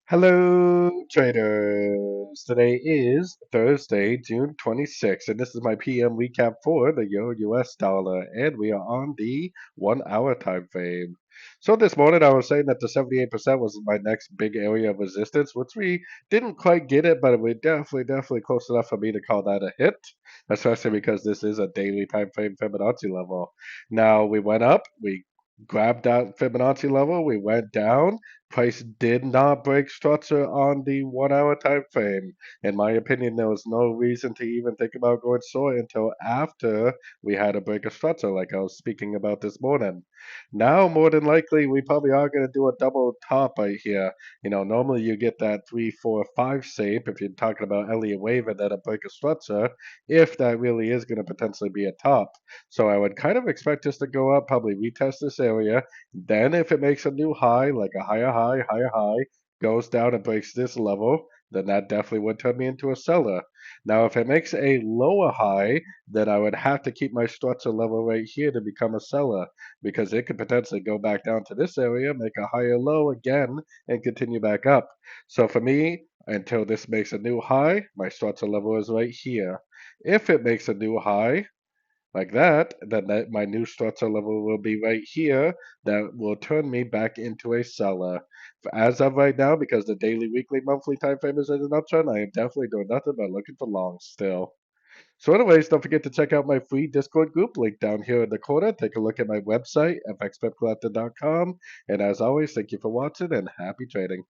Hello, traders. Today is Thursday, June 26th, and this is my PM recap for the Euro US dollar, and we are on the 1 hour time frame. So this morning I was saying that the 78% was my next big area of resistance, which we didn't quite get it, but we definitely close enough for me to call that a hit, especially because this is a daily time frame Fibonacci level. Now we went up, we grabbed that Fibonacci level, we went down. Price did not break structure on the 1 hour time frame. In my opinion, there was no reason to even think about going short until after we had a break of structure, like I was speaking about this morning. Now, more than likely, we probably are going to do a double top right here. Normally you get that 3, 4, 5 shape if you're talking about Elliot wave and then a break of structure, if that really is going to potentially be a top. So I would kind of expect this to go up, probably retest this area, then if it makes a new high, like a higher high, goes down and breaks this level, then that definitely would turn me into a seller. Now, if it makes a lower high, then I would have to keep my structure level right here to become a seller because it could potentially go back down to this area, make a higher low again, and continue back up. So for me, until this makes a new high, my structure level is right here. If it makes a new high, like that, then my new structure level will be right here. That will turn me back into a seller. As of right now, because the daily, weekly, monthly time frame is in an uptrend, I am definitely doing nothing but looking for longs still. So anyways, don't forget to check out my free Discord group link down here in the corner. Take a look at my website, fxpipcollector.com. And as always, thank you for watching and happy trading.